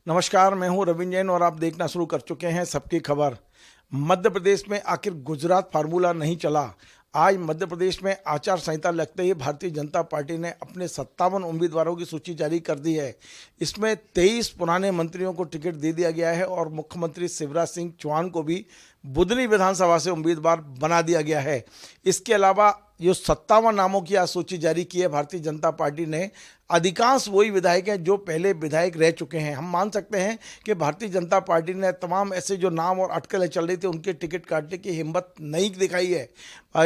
नमस्कार, मैं हूं रविंद्र जैन और आप देखना शुरू कर चुके हैं सबकी खबर। मध्य प्रदेश में आखिर गुजरात फार्मूला नहीं चला। आज मध्य प्रदेश में आचार संहिता लगते ही भारतीय जनता पार्टी ने अपने 57 उम्मीदवारों की सूची जारी कर दी है। इसमें 23 पुराने मंत्रियों को टिकट दे दिया गया है और मुख्यमंत्री शिवराज सिंह चौहान को भी बुधनी विधानसभा से उम्मीदवार बना दिया गया है। इसके अलावा जो 57 नामों की आज सूची जारी की है भारतीय जनता पार्टी ने, अधिकांश वही विधायक हैं जो पहले विधायक रह चुके हैं। हम मान सकते हैं कि भारतीय जनता पार्टी ने तमाम ऐसे जो नाम और अटकलें चल रही थी उनके टिकट काटने की हिम्मत नहीं दिखाई है।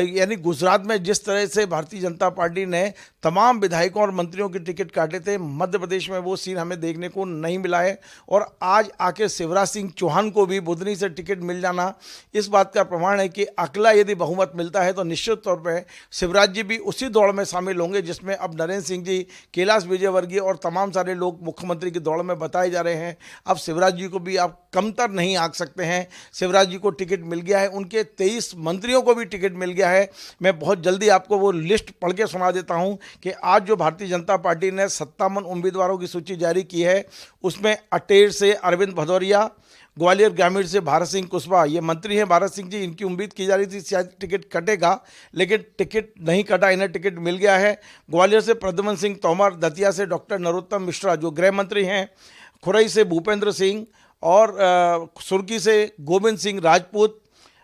यानी गुजरात में जिस तरह से भारतीय जनता पार्टी ने तमाम विधायकों और मंत्रियों के टिकट काटे थे, मध्य प्रदेश में वो सीन हमें देखने को नहीं मिला है। और आज आके शिवराज सिंह चौहान को भी बुधनी से टिकट मिल जाना इस बात का प्रमाण है कि अकेला यदि बहुमत मिलता है तो निश्चित तौर पर शिवराज जी भी उसी दौड़ में शामिल होंगे जिसमें अब नरेंद्र सिंह जी, कैलाश विजयवर्गीय और तमाम सारे लोग मुख्यमंत्री की दौड़ में बताए जा रहे हैं। अब शिवराज जी को भी आप कमतर नहीं आंक सकते हैं। शिवराज जी को टिकट मिल गया है, उनके 23 मंत्रियों को भी टिकट मिल गया है। मैं बहुत जल्दी आपको वो लिस्ट पढ़ के सुना देता हूं कि आज जो भारतीय जनता पार्टी ने 57 उम्मीदवारों की सूची जारी की है उसमें अटेर से अरविंद भदौरिया, ग्वालियर ग्रामीण से भारत सिंह कुशवाहा, ये मंत्री हैं भारत सिंह जी, इनकी उम्मीद की जा रही थी शायद टिकट कटेगा, लेकिन टिकट नहीं कटा, इन्हें टिकट मिल गया है। ग्वालियर से प्रद्युम्न सिंह तोमर, दतिया से डॉक्टर नरोत्तम मिश्रा जो गृह मंत्री हैं, खुरई से भूपेंद्र सिंह और सुर्की से गोविंद सिंह राजपूत,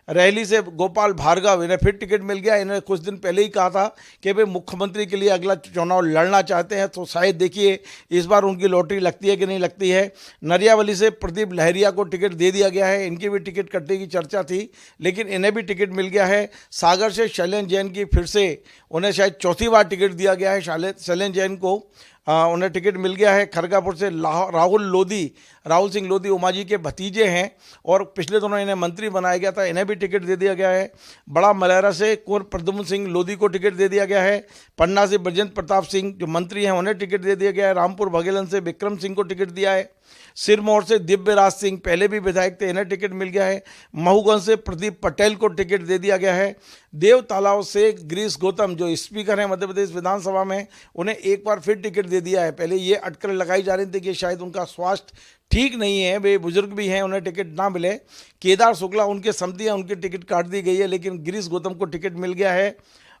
रैली से गोपाल भार्गव, इन्हें फिर टिकट मिल गया। इन्हें कुछ दिन पहले ही कहा था कि वे मुख्यमंत्री के लिए अगला चुनाव लड़ना चाहते हैं, तो शायद देखिए इस बार उनकी लॉटरी लगती है कि नहीं लगती है। नरियावली से प्रदीप लहरिया को टिकट दे दिया गया है, इनकी भी टिकट कटने की चर्चा थी लेकिन इन्हें भी टिकट मिल गया है। सागर से शैलेंद्र जैन की फिर से उन्हें शायद चौथी बार टिकट दिया गया है, शैलेंद्र जैन को उन्हें टिकट मिल गया है। खड़गापुर से राहुल सिंह लोधी उमाजी के भतीजे हैं और पिछले दिनों इन्हें मंत्री बनाया गया था, इन्हें भी टिकट दे दिया गया है। बड़ा मलहरा से कुंवर प्रद्युम्न सिंह लोधी को टिकट दे दिया गया है। पन्ना से ब्रजेंद्र प्रताप सिंह जो मंत्री हैं उन्हें टिकट दे दिया गया है। रामपुर बघेलन से विक्रम सिंह को टिकट दिया है। सिरमौर से दिव्यराज सिंह पहले भी विधायक थे, इन्हें टिकट मिल गया है। महूगंज से प्रदीप पटेल को टिकट दे दिया गया है। देव तालाब से गिरीश गौतम जो स्पीकर हैं मध्य प्रदेश विधानसभा में, उन्हें एक बार फिर टिकट दे दिया है। पहले ये अटकलें लगाई जा रही थी कि शायद उनका स्वास्थ्य ठीक नहीं है, वे बुजुर्ग भी हैं, उन्हें टिकट ना मिले। केदार शुक्ला उनके समधी हैं, उनकी टिकट काट दी गई है, लेकिन गिरीश गौतम को टिकट मिल गया है।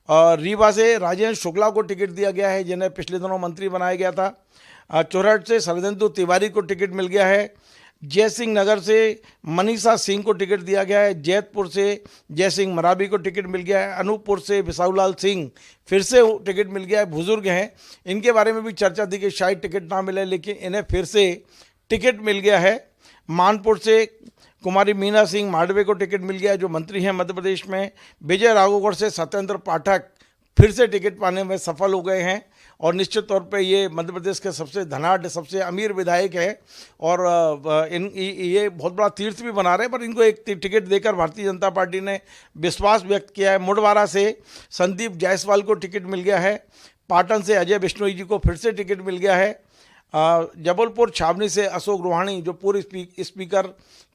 और रीवा से राजेंद्र शुक्ला को टिकट दिया गया है जिन्हें पिछले दिनों मंत्री बनाया गया था। चौरहट से शरदेंदु तिवारी को टिकट मिल गया है। जय सिंह नगर से मनीषा सिंह को टिकट दिया गया है। जैतपुर से जय सिंह मराबी को टिकट मिल गया है। अनूपपुर से विसाऊलाल सिंह फिर से टिकट मिल गया है, बुजुर्ग हैं, इनके बारे में भी चर्चा थी कि शायद टिकट ना मिले लेकिन इन्हें फिर से टिकट मिल गया है। मानपुर से कुमारी मीना सिंह मांडवे को टिकट मिल गया है जो मंत्री हैं मध्य प्रदेश में। विजय राघवगढ़ से सत्येंद्र पाठक फिर से टिकट पाने में सफल हो गए हैं और निश्चित तौर पे ये मध्य प्रदेश के सबसे धनाढ़, सबसे अमीर विधायक है और ये बहुत बड़ा तीर्थ भी बना रहे हैं, पर इनको एक टिकट देकर भारतीय जनता पार्टी ने विश्वास व्यक्त किया है। मुडवारा से संदीप जायसवाल को टिकट मिल गया है। पाटन से अजय बिश्नोई जी को फिर से टिकट मिल गया है। जबलपुर छावनी से अशोक रोहाणी जो पूर्व स्पीकर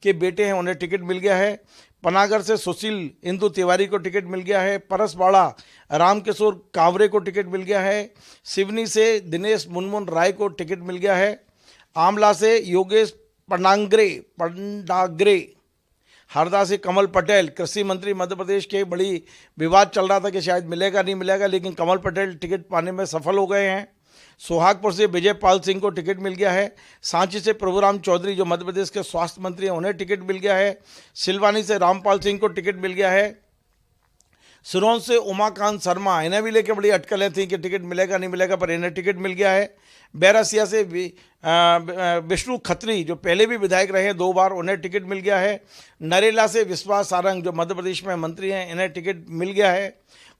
के बेटे हैं उन्हें टिकट मिल गया है। पनागर से सुशील इंदु तिवारी को टिकट मिल गया है। परसबाड़ा रामकिशोर कांवरे को टिकट मिल गया है। सिवनी से दिनेश मुनमुन राय को टिकट मिल गया है। आमला से योगेश पंडाग्रे, हरदा से कमल पटेल, कृषि मंत्री मध्य प्रदेश के, बड़ी विवाद चल रहा था कि शायद मिलेगा नहीं मिलेगा, लेकिन कमल पटेल टिकट पाने में सफल हो गए हैं। सोहागपुर से विजय पाल सिंह को टिकट मिल गया है। सांची से प्रभुराम चौधरी जो मध्य प्रदेश के स्वास्थ्य मंत्री हैं उन्हें टिकट मिल गया है। सिलवानी से रामपाल सिंह को टिकट मिल गया है। सिरोंज से उमाकांत शर्मा, इन्हें भी लेकर बड़ी अटकलें थी कि टिकट मिलेगा नहीं मिलेगा, पर इन्हें टिकट मिल गया है। बैरसिया से विष्णु खत्री जो पहले भी विधायक रहे 2 बार, उन्हें टिकट मिल गया है। नरेला से विश्वास सारंग जो मध्य प्रदेश में मंत्री हैं, इन्हें टिकट मिल गया है।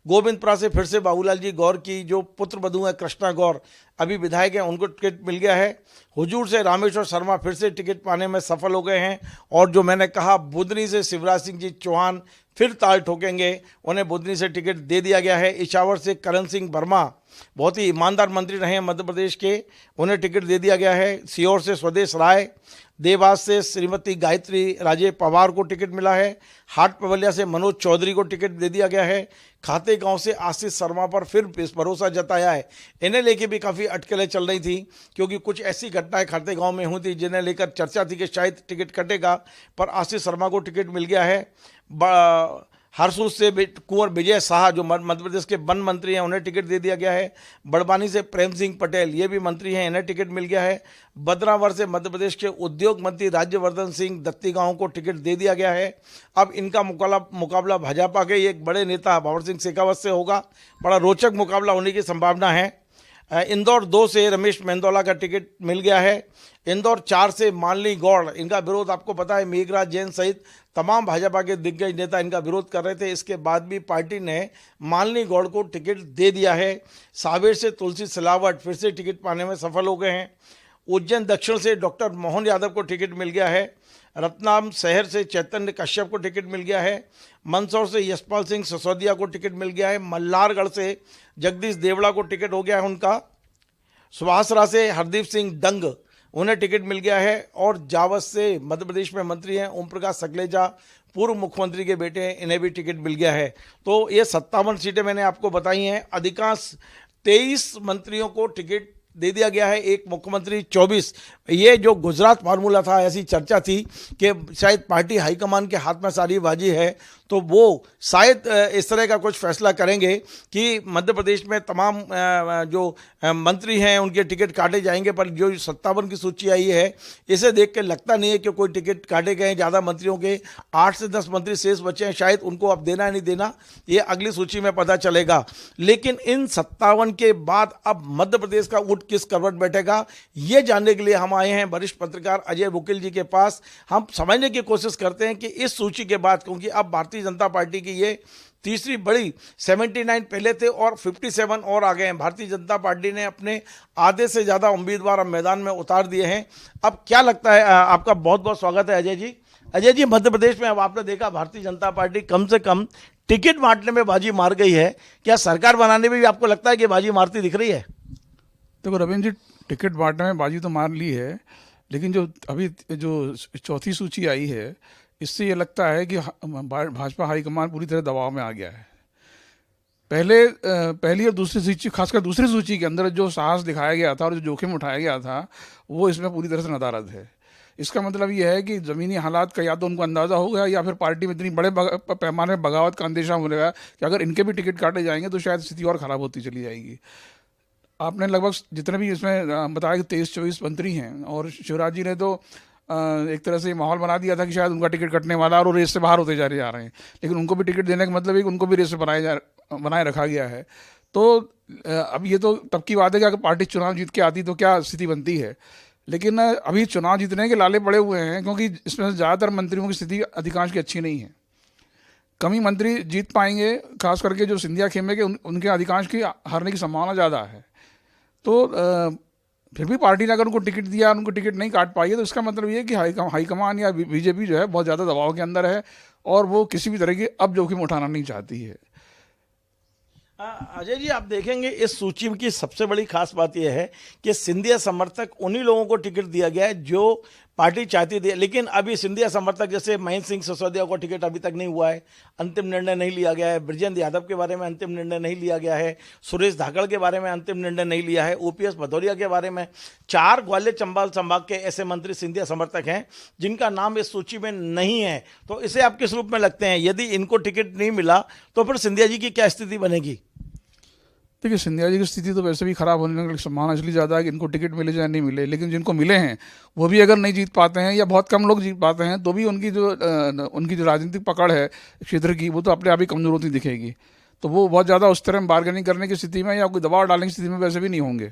गोविंदपुरा से फिर से बाबूलाल जी गौर की जो पुत्र बधू हैं कृष्णा गौर, अभी विधायक हैं, उनको टिकट मिल गया है। हुजूर से रामेश्वर शर्मा फिर से टिकट पाने में सफल हो गए हैं। और जो मैंने कहा बुधनी से शिवराज सिंह जी चौहान फिर ताल ठोकेंगे, उन्हें बुधनी से टिकट दे दिया गया है। इछावर से करण सिंह वर्मा बहुत ही ईमानदार मंत्री रहे हैं मध्य प्रदेश के, उन्हें टिकट दे दिया गया है। सीहोर से स्वदेश राय, देवास से श्रीमती गायत्री राजे पवार को टिकट मिला है। हाट पवलिया से मनोज चौधरी को टिकट दे दिया गया है। खाते गांव से आशीष शर्मा पर फिर भरोसा जताया है। इन्हें लेके भी काफ़ी काफ़ी अटकलें चल रही थी, क्योंकि कुछ ऐसी घटनाएं खाते गांव में हुई थी जिन्हें लेकर चर्चा थी कि शायद टिकट कटेगा, पर आशीष शर्मा को टिकट मिल गया है। हरसूद से कुंवर विजय शाह जो मध्य प्रदेश के वन मंत्री हैं उन्हें टिकट दे दिया गया है। बड़वानी से प्रेम सिंह पटेल ये भी मंत्री हैं, इन्हें टिकट मिल गया है। बदनावर से मध्य प्रदेश के उद्योग मंत्री राज्यवर्धन सिंह दत्ती गांव को टिकट दे दिया गया है। अब इनका मुकाबला भाजपा के एक बड़े नेता भंवर सिंह शेखावत से होगा। बड़ा रोचक मुकाबला होने की संभावना है। इंदौर 2 से रमेश मेंदोला का टिकट मिल गया है। इंदौर 4 से मालिनी गौड़, इनका विरोध आपको पता है, मेघराज जैन सहित तमाम भाजपा के दिग्गज नेता इनका विरोध कर रहे थे। इसके बाद भी पार्टी ने मालिनी गौड़ को टिकट दे दिया है। सावेर से तुलसी सिलावट फिर से टिकट पाने में सफल हो गए हैं। उज्जैन दक्षिण से डॉक्टर मोहन यादव को टिकट मिल गया है। रतलाम शहर से चैतन्य कश्यप को टिकट मिल गया है। मंदसौर से यशपाल सिंह सिसोदिया को टिकट मिल गया है। मल्हारगढ़ से जगदीश देवड़ा को टिकट हो गया है उनका। सुभाषरा से हरदीप सिंह डंग, उन्हें टिकट मिल गया है। और जावस से मध्य प्रदेश में मंत्री हैं ओम प्रकाश सकलेजा, पूर्व मुख्यमंत्री के बेटे हैं, इन्हें भी टिकट मिल गया है। तो ये 57 सीटें मैंने आपको बताई हैं। अधिकांश 23 मंत्रियों को टिकट दे दिया गया है, एक मुख्यमंत्री 24। ये जो गुजरात फार्मूला था, ऐसी चर्चा थी कि शायद पार्टी हाईकमान के हाथ में सारी बाजी है, तो वो शायद इस तरह का कुछ फैसला करेंगे कि मध्य प्रदेश में तमाम जो मंत्री हैं उनके टिकट काटे जाएंगे। पर जो 57 की सूची आई है, इसे देख के लगता नहीं है कि कोई टिकट काटे गए। ज़्यादा मंत्रियों के 8 से 10 मंत्री शेष बचे हैं, शायद उनको अब देना नहीं देना ये अगली सूची में पता चलेगा। लेकिन इन 57 के बाद अब मध्य प्रदेश का ऊँट किस करवट बैठेगा, ये जानने के लिए हम आए हैं वरिष्ठ पत्रकार अजय वकील जी के पास। हम समझने की कोशिश करते हैं कि इस सूची के बाद, क्योंकि अब भारतीय जनता पार्टी की ये तीसरी बड़ी 79 पहले थे और 57 और आ गए हैं। भारतीय जनता पार्टी ने अपने आधे से ज़्यादा उम्मीदवार अब मैदान में उतार दिए हैं। अब क्या लगता है, आपका बहुत बहुत स्वागत है अजय जी। अजय जी, मध्य प्रदेश में अब आपने देखा भारतीय जनता पार्टी कम से कम टिकट बांटने में बाजी मार गई है, क्या सरकार बनाने में भी आपको लगता है कि बाजी मारती दिख रही है? देखो रविंद्र जी, टिकट बांटने में बाजी तो मार ली है, लेकिन जो अभी जो चौथी सूची आई है, इससे ये लगता है कि भाजपा हाईकमान पूरी तरह दबाव में आ गया है। पहली और दूसरी सूची, खासकर दूसरी सूची के अंदर जो साहस दिखाया गया था और जो जोखिम उठाया गया था, वो इसमें पूरी तरह से नदारद है। इसका मतलब ये है कि ज़मीनी हालात का या तो उनको अंदाज़ा हो गया, या फिर पार्टी में इतनी बड़े पैमाने पर बगावत का अंदेशा हो गया कि अगर इनके भी टिकट काटे जाएंगे तो शायद स्थिति और ख़राब होती चली जाएगी। आपने लगभग जितने भी इसमें बताया कि 23-24 मंत्री हैं, और शिवराज जी ने तो एक तरह से माहौल बना दिया था कि शायद उनका टिकट कटने वाला और वो रेस से बाहर होते जा रहे हैं। लेकिन उनको भी टिकट देने का मतलब है कि उनको भी रेस से बनाए रखा गया है। तो अब ये तो तब की बात है कि अगर पार्टी चुनाव जीत के आती तो क्या स्थिति बनती है। लेकिन अभी चुनाव जीतने के लाले पड़े हुए हैं, क्योंकि इसमें ज़्यादातर मंत्रियों की स्थिति अधिकांश की अच्छी नहीं है। कम ही मंत्री जीत पाएंगे, खास करके जो सिंधिया खेमे के उनके अधिकांश की हारने की संभावना ज़्यादा है। तो फिर भी पार्टी ने अगर उनको टिकट दिया, उनको टिकट नहीं काट पाई है, तो इसका मतलब ये है कि हाईकमान या बीजेपी जो है बहुत ज़्यादा दबाव के अंदर है और वो किसी भी तरह की अब जोखिम उठाना नहीं चाहती है। अजय जी, आप देखेंगे इस सूची की सबसे बड़ी खास बात यह है कि सिंधिया समर्थक उन्हीं लोगों को टिकट दिया गया है जो पार्टी चाहती थी। लेकिन अभी सिंधिया समर्थक जैसे महेंद्र सिंह सिसोदिया को टिकट अभी तक नहीं हुआ है, अंतिम निर्णय नहीं लिया गया है। बृजेंद्र यादव के बारे में अंतिम निर्णय नहीं लिया गया है। सुरेश धाकड़ के बारे में अंतिम निर्णय नहीं लिया है। ओपीएस भदौरिया के बारे में 4 ग्वालियर चंबल संभाग के ऐसे मंत्री सिंधिया समर्थक हैं जिनका नाम इस सूची में नहीं है। तो इसे आप किस रूप में लगते हैं? यदि इनको टिकट नहीं मिला तो फिर सिंधिया जी की क्या स्थिति बनेगी? देखिए, सिंधिया जी की स्थिति तो वैसे भी खराब होने की संभावना इसलिए ज़्यादा है कि इनको टिकट मिले या नहीं मिले। लेकिन जिनको मिले हैं वो भी अगर नहीं जीत पाते हैं या बहुत कम लोग जीत पाते हैं, तो भी उनकी जो राजनीतिक पकड़ है क्षेत्र की, वो तो अपने आप ही कमजोर होती दिखेगी। तो वो बहुत ज़्यादा उस तरह बार्गेनिंग करने की स्थिति में या कोई दबाव डालने की स्थिति में वैसे भी नहीं होंगे।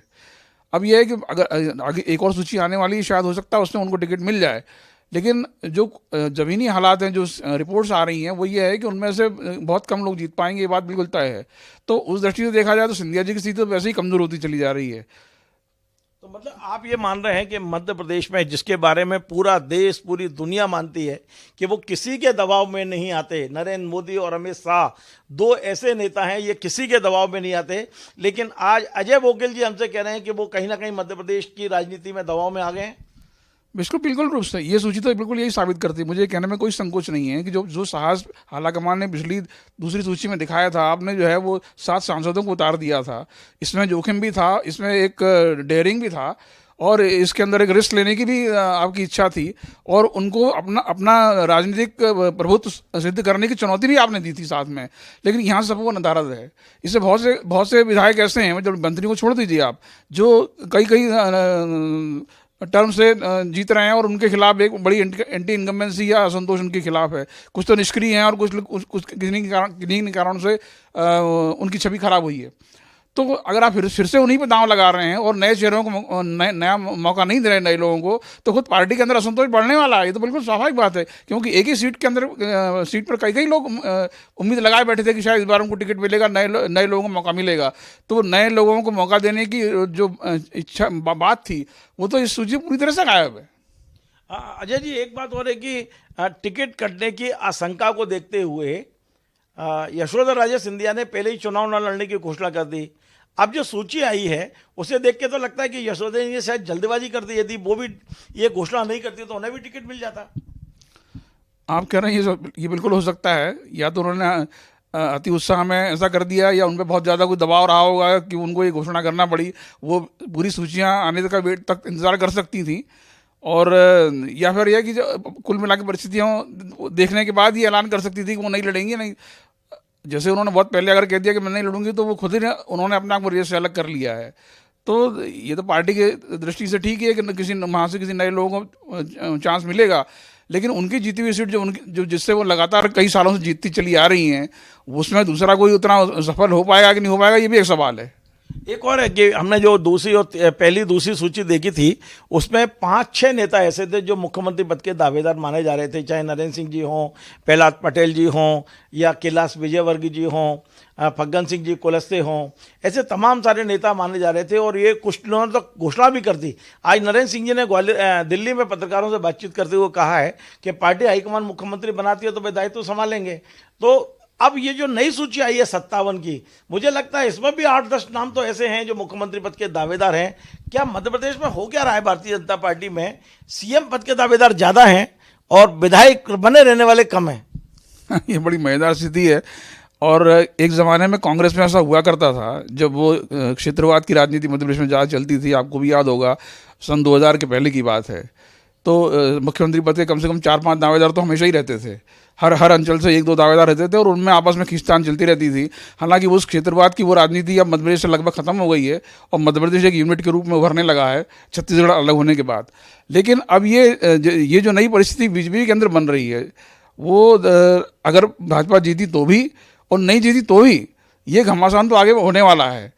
अब यह है कि अगर आगे एक और सूची आने वाली है, शायद हो सकता है उसमें उनको टिकट मिल जाए। लेकिन जो ज़मीनी हालात हैं, जो रिपोर्ट्स आ रही हैं, वो ये है कि उनमें से बहुत कम लोग जीत पाएंगे, ये बात बिल्कुल तय है। तो उस दृष्टि से देखा जाए तो सिंधिया जी की स्थिति तो वैसे ही कमज़ोर होती चली जा रही है। तो मतलब आप ये मान रहे हैं कि मध्य प्रदेश में, जिसके बारे में पूरा देश, पूरी दुनिया मानती है कि वो किसी के दबाव में नहीं आते, नरेंद्र मोदी और अमित शाह 2 ऐसे नेता हैं, ये किसी के दबाव में नहीं आते। लेकिन आज अजय वकील जी हमसे कह रहे हैं कि वो कहीं ना कहीं मध्य प्रदेश की राजनीति में दबाव में आ गए हैं। बिल्कुल बिल्कुल रूप से ये सूची तो बिल्कुल यही साबित करती है। मुझे कहने में कोई संकोच नहीं है कि जो जो साहस आलाकमान ने पिछली दूसरी सूची में दिखाया था, आपने जो है वो 7 सांसदों को उतार दिया था। इसमें जोखिम भी था, इसमें एक डेयरिंग भी था, और इसके अंदर एक रिस्क लेने की भी आपकी इच्छा थी, और उनको अपना अपना राजनीतिक प्रभुत्व सिद्ध करने की चुनौती भी आपने दी थी साथ में। लेकिन यहाँ सब वो नदारद है। इससे बहुत से विधायक ऐसे हैं, जब मंत्री को छोड़ दीजिए आप, जो कई कई टर्म से जीत रहे हैं, और उनके खिलाफ एक बड़ी एंटी इनकम्बेंसी या असंतोष उनके खिलाफ है। कुछ तो निष्क्रिय हैं, और कुछ किन्हीं कारण से उनकी छवि खराब हुई है। तो अगर आप फिर से उन्हीं पे दांव लगा रहे हैं और नए चेहरों को नया मौका नहीं दे रहे नए लोगों को, तो खुद पार्टी के अंदर असंतोष बढ़ने वाला है। ये तो बिल्कुल स्वाभाविक बात है, क्योंकि एक ही सीट के अंदर सीट पर कई लोग उम्मीद लगाए बैठे थे कि शायद इस बार उनको टिकट मिलेगा, नए लोगों को मौका मिलेगा। तो नए लोगों को मौका देने की जो इच्छा बात थी, वो तो इस सूची पूरी तरह से गायब है। अजय जी, एक बात और है कि टिकट कटने की आशंका को देखते हुए यशोधरा राजे सिंधिया ने पहले ही चुनाव न लड़ने की घोषणा कर दी। अब जो सूची आई है उसे देख के तो लगता है कि यशोधरा ने शायद जल्दबाजी कर दी। यदि वो भी ये घोषणा नहीं करती तो उन्हें भी टिकट मिल जाता। आप कह रहे हैं ये बिल्कुल हो सकता है, या तो उन्होंने अति उत्साह में ऐसा कर दिया, या उन पर बहुत ज़्यादा कोई दबाव रहा होगा कि उनको ये घोषणा करना पड़ी। वो पूरी सूचियाँ आने का वेट तक इंतज़ार कर सकती थी, और या फिर यह कि जो कुल मिला के परिस्थितियों देखने के बाद ही ऐलान कर सकती थी कि वो नहीं लड़ेंगी। नहीं, जैसे उन्होंने बहुत पहले अगर कह दिया कि मैं नहीं लड़ूंगी, तो वो खुद ही उन्होंने अपने आप को रेस से अलग कर लिया है। तो ये तो पार्टी के दृष्टि से ठीक है कि किसी वहाँ से किसी नए लोगों को चांस मिलेगा, लेकिन उनकी जीती हुई सीट जो जिससे वो लगातार कई सालों से जीतती चली आ रही हैं, उसमें दूसरा कोई उतना सफल हो पाएगा कि नहीं हो पाएगा, ये भी एक सवाल है। एक और है कि हमने जो दूसरी और पहली दूसरी सूची देखी थी, उसमें 5-6 नेता ऐसे थे जो मुख्यमंत्री पद के दावेदार माने जा रहे थे, चाहे नरेंद्र सिंह जी हों, प्रहलाद पटेल जी हों, या कैलाश विजयवर्गीय जी हों, फग्गन सिंह जी कुलस्ते हों। ऐसे तमाम सारे नेता माने जा रहे थे, और ये कुछ लोगों ने तो घोषणा भी कर दी। आज नरेंद्र सिंह जी ने दिल्ली में पत्रकारों से बातचीत करते हुए कहा है कि पार्टी हाईकमान मुख्यमंत्री बनाती है तो वे दायित्व संभालेंगे। तो अब ये जो नई सूची आई है 57 की, मुझे लगता है इसमें भी 8-10 नाम तो ऐसे हैं जो मुख्यमंत्री पद के दावेदार हैं। क्या मध्य प्रदेश में हो क्या रहा है भारतीय जनता पार्टी में? सीएम पद के दावेदार ज़्यादा हैं और विधायक बने रहने वाले कम हैं। ये बड़ी मज़ेदार स्थिति है। और एक ज़माने में कांग्रेस में ऐसा हुआ करता था, जब वो क्षेत्रवाद की राजनीति मध्य प्रदेश में ज़्यादा चलती थी। आपको भी याद होगा, सन 2000 के पहले की बात है। तो मुख्यमंत्री पद के कम से कम 4-5 दावेदार तो हमेशा ही रहते थे। हर अंचल से 1-2 दावेदार रहते थे, और उनमें आपस में खींचतान चलती रहती थी। हालांकि उस क्षेत्रवाद की वो राजनीति अब मध्य प्रदेश से लगभग खत्म हो गई है, और मध्य प्रदेश एक यूनिट के रूप में उभरने लगा है छत्तीसगढ़ अलग होने के बाद। लेकिन अब ये जो नई परिस्थिति बीजेपी के अंदर बन रही है, वो अगर भाजपा जीती तो भी और नहीं जीती तो भी ये घमासान तो आगे होने वाला है।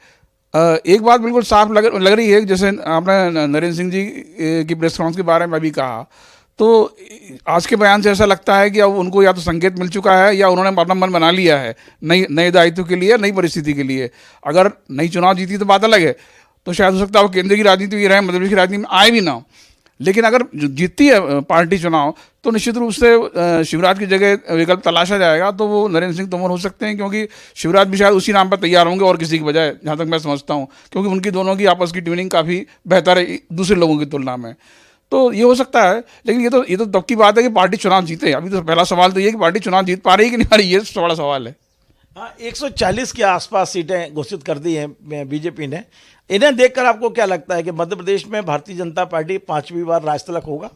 एक बात बिल्कुल साफ लग रही है, जैसे आपने नरेंद्र सिंह जी की प्रेस कॉन्फ्रेंस के बारे में अभी कहा, तो आज के बयान से ऐसा लगता है कि अब उनको या तो संकेत मिल चुका है, या उन्होंने अपना मन बना लिया है नए दायित्व के लिए, नई परिस्थिति के लिए। अगर नई चुनाव जीती तो बात अलग है, तो शायद हो सकता है वो केंद्र की राजनीति भी रहे, मध्य प्रदेश की राजनीति में आए भी ना। लेकिन अगर जीतती है पार्टी चुनाव, तो निश्चित रूप से शिवराज की जगह विकल्प तलाशा जाएगा, तो वो नरेंद्र सिंह तोमर हो सकते हैं, क्योंकि शिवराज भी शायद उसी नाम पर तैयार होंगे और किसी की बजाय, जहाँ तक मैं समझता हूँ, क्योंकि उनकी दोनों की आपस की ट्यूनिंग काफ़ी बेहतर है दूसरे लोगों की तुलना में। तो ये हो सकता है। लेकिन ये तो तब की बात है कि पार्टी चुनाव जीते। अभी तो पहला सवाल तो ये कि पार्टी चुनाव जीत पा रही है कि नहीं पा रही, ये बड़ा सवाल है। हाँ, 140 के आसपास सीटें घोषित कर दी हैं बीजेपी ने। इन्हें देखकर आपको क्या लगता है कि मध्य प्रदेश में भारतीय जनता पार्टी 5वीं बार राजतलक होगा?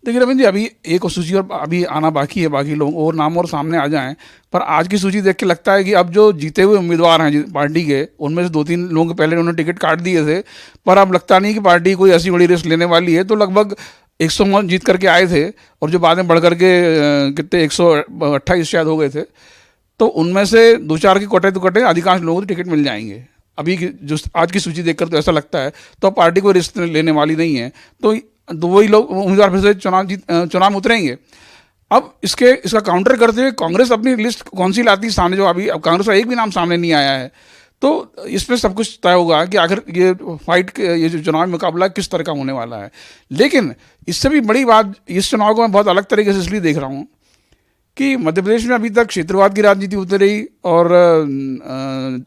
देखिए रविंद्र जी, अभी एक और सूची और अभी आना बाकी है, बाकी लोग और नाम और सामने आ जाएं। पर आज की सूची देख के लगता है कि अब जो जीते हुए उम्मीदवार हैं पार्टी के, उनमें से 2-3 लोगों के पहले उन्होंने टिकट काट दिए थे, पर अब लगता नहीं कि पार्टी कोई ऐसी बड़ी रिस्क लेने वाली है। तो लगभग 100 जीत करके आए थे, और जो बाद में बढ़ करके कितने 128 शायद हो गए थे। तो उनमें से 2-4 के कटे अधिकांश लोगों को टिकट मिल जाएंगे। अभी जो आज की सूची देखकर तो ऐसा लगता है, तो पार्टी कोई रिस्क लेने वाली नहीं है। तो वही लोग उम्मीदवार फिर से चुनाव में उतरेंगे। अब इसका काउंटर करते हुए कांग्रेस अपनी लिस्ट कौन सी लाती सामने, जो अभी अब कांग्रेस का एक भी नाम सामने नहीं आया है। तो इसमें सब कुछ तय होगा कि आखिर ये जो चुनावी मुकाबला किस तरह का होने वाला है। लेकिन इससे भी बड़ी बात, इस चुनाव को मैं बहुत अलग तरीके से इसलिए देख रहा हूँ कि मध्य प्रदेश में अभी तक क्षेत्रवाद की राजनीति होती रही, और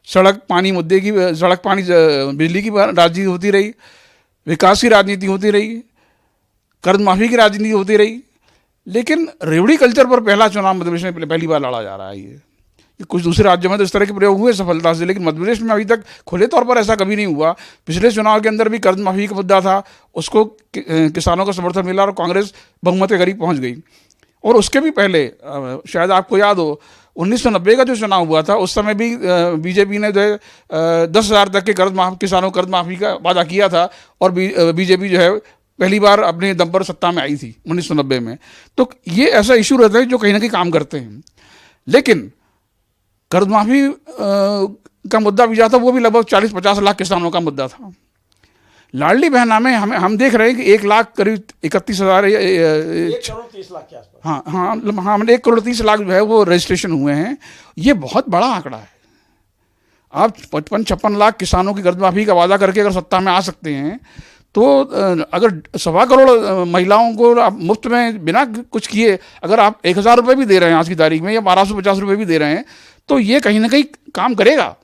सड़क पानी बिजली की राजनीति होती रही। विकास की राजनीति होती रही, कर्ज माफी की राजनीति होती रही, लेकिन रेवड़ी कल्चर पर पहला चुनाव मध्य प्रदेश में पहली बार लड़ा जा रहा है। ये कुछ दूसरे राज्यों में तो इस तरह के प्रयोग हुए सफलता से, लेकिन मध्य प्रदेश में अभी तक खुले तौर पर ऐसा कभी नहीं हुआ। पिछले चुनाव के अंदर भी कर्ज माफी का मुद्दा था, उसको किसानों का समर्थन मिला और कांग्रेस बहुमत के करीब पहुंच गई। और उसके भी पहले शायद आपको याद हो 1990 का जो चुनाव हुआ था, उस समय भी बीजेपी ने जो है 10,000 तक के किसानों कर्ज माफी का वादा किया था और बीजेपी जो है पहली बार अपने दम पर सत्ता में आई थी 1990 में। तो ये ऐसा इशू रहता है जो कहीं ना कहीं काम करते हैं। लेकिन कर्ज माफी का मुद्दा भी था, वो भी लगभग 40-50 लाख किसानों का मुद्दा था। लाडली बहना में हम देख रहे हैं कि 1 लाख करीब 31,000 1 करोड़ 30 लाख के आसपास। हाँ हाँ हाँ, 1 करोड़ 30 लाख जो है वो रजिस्ट्रेशन हुए हैं। ये बहुत बड़ा आंकड़ा है। आप 55-56 लाख किसानों की कर्ज माफी का वादा करके अगर सत्ता में आ सकते हैं, तो अगर 1.25 करोड़ महिलाओं को आप मुफ्त में बिना कुछ किए अगर आप 1,000 रुपये भी दे रहे हैं आज की तारीख में, या 1,250 रुपये भी दे रहे हैं, तो ये कहीं ना कहीं काम करेगा।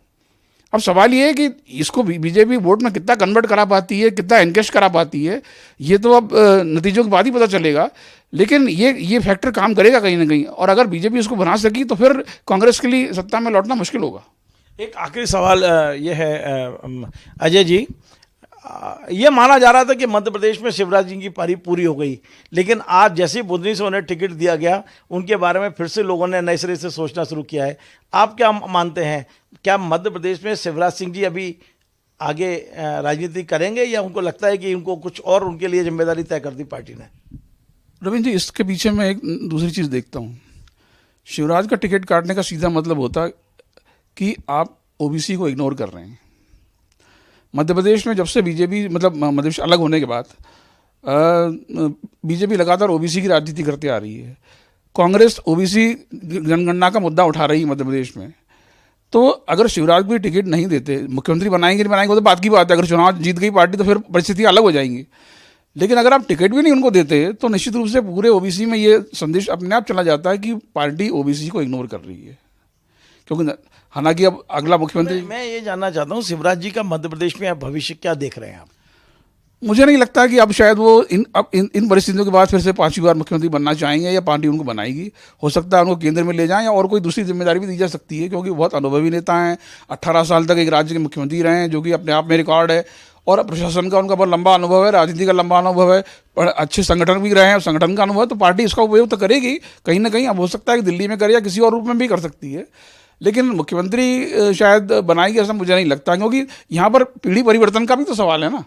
अब सवाल ये है कि इसको बीजेपी वोट में कितना कन्वर्ट करा पाती है, कितना एनकेश करा पाती है, ये तो अब नतीजों के बाद ही पता चलेगा। लेकिन ये फैक्टर काम करेगा कहीं ना कहीं, और अगर बीजेपी इसको बना सकी तो फिर कांग्रेस के लिए सत्ता में लौटना मुश्किल होगा। एक आखिरी सवाल ये है अजय जी, ये माना जा रहा था कि मध्य प्रदेश में शिवराज जी की पारी पूरी हो गई, लेकिन आज जैसे बुधनी से उन्हें टिकट दिया गया, उनके बारे में फिर से लोगों ने नए सिरे से सोचना शुरू किया है। आप क्या मानते हैं, क्या मध्य प्रदेश में शिवराज सिंह जी अभी आगे राजनीति करेंगे, या उनको लगता है कि उनको कुछ और उनके लिए जिम्मेदारी तय कर दी पार्टी ने? रविंद्र जी, इसके पीछे मैं एक दूसरी चीज़ देखता हूँ। शिवराज का टिकट काटने का सीधा मतलब होता कि आप ओबीसी को इग्नोर कर रहे हैं। मध्य प्रदेश में जब से बीजेपी मध्य प्रदेश अलग होने के बाद बीजेपी लगातार ओबीसी की राजनीति करते आ रही है। कांग्रेस ओबीसी जनगणना का मुद्दा उठा रही है मध्य प्रदेश में। तो अगर शिवराज को टिकट नहीं देते, मुख्यमंत्री बनाएंगे नहीं बनाएंगे वो तो बात की बात है, अगर चुनाव जीत गई पार्टी तो फिर परिस्थितियाँ अलग हो जाएंगी। लेकिन अगर आप टिकट भी नहीं उनको देते तो निश्चित रूप से पूरे ओबीसी में ये संदेश अपने आप चला जाता है कि पार्टी ओबीसी को इग्नोर कर रही है। क्योंकि हालांकि अब अगला मुख्यमंत्री, मैं ये जानना चाहता हूँ, शिवराज जी का मध्य प्रदेश में आप भविष्य क्या देख रहे हैं आप? मुझे नहीं लगता कि अब शायद वो इन परिस्थितियों के बाद फिर से 5वीं बार मुख्यमंत्री बनना चाहेंगे, या पार्टी उनको बनाएगी। हो सकता है उनको केंद्र में ले जाएं, या और कोई दूसरी जिम्मेदारी भी दी जा सकती है, क्योंकि बहुत अनुभवी नेता हैं। 18 साल तक एक राज्य के मुख्यमंत्री रहे हैं, जो कि अपने आप में रिकॉर्ड है। और प्रशासन का उनका बहुत लंबा अनुभव है, राजनीति का लंबा अनुभव है, और अच्छे संगठन भी रहे हैं, संगठन का अनुभव है। तो पार्टी इसका उपयोग तो करेगी कहीं ना कहीं। अब हो सकता है कि दिल्ली में करे या किसी और रूप में भी कर सकती है, लेकिन मुख्यमंत्री शायद बनाएगी ऐसा मुझे नहीं लगता, क्योंकि यहाँ पर पीढ़ी परिवर्तन का भी तो सवाल है ना।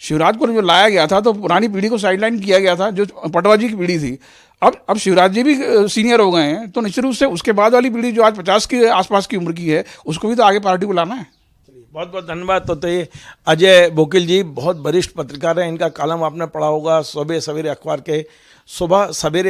शिवराज को जो लाया गया था तो पुरानी पीढ़ी को साइडलाइन किया गया था, जो पटवा जी की पीढ़ी थी। अब शिवराज जी भी सीनियर हो गए हैं, तो निश्चित रूप से उसके बाद वाली पीढ़ी जो आज 50 के आसपास की उम्र की है, उसको भी तो आगे पार्टी बुलाना है। बहुत बहुत धन्यवाद। तो ये अजय बोकिल जी बहुत वरिष्ठ पत्रकार हैं, इनका कॉलम आपने पढ़ा होगा, सुबह सवेरे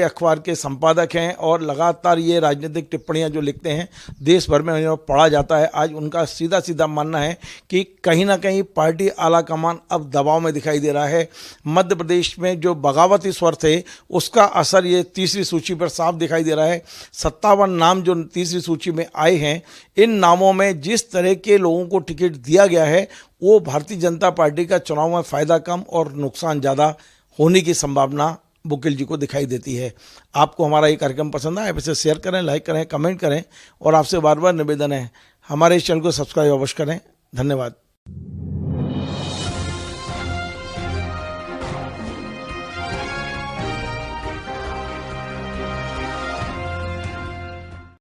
अखबार के संपादक हैं, और लगातार ये राजनीतिक टिप्पणियां जो लिखते हैं देश भर में उन्हें पढ़ा जाता है। आज उनका सीधा सीधा मानना है कि कहीं ना कहीं पार्टी आला कमान अब दबाव में दिखाई दे रहा है। मध्य प्रदेश में जो बगावती स्वर थे उसका असर ये तीसरी सूची पर साफ दिखाई दे रहा है। 57 नाम जो तीसरी सूची में आए हैं, इन नामों में जिस तरह के लोगों को टिकट दिया गया है, वो भारतीय जनता पार्टी का चुनाव में फ़ायदा कम और नुकसान ज़्यादा होने की संभावना बुकिल जी को दिखाई देती है। आपको हमारा ये कार्यक्रम पसंद आए, आप इसे शेयर करें, लाइक करें, कमेंट करें, और आपसे बार बार निवेदन है हमारे इस चैनल को सब्सक्राइब अवश्य करें। धन्यवाद।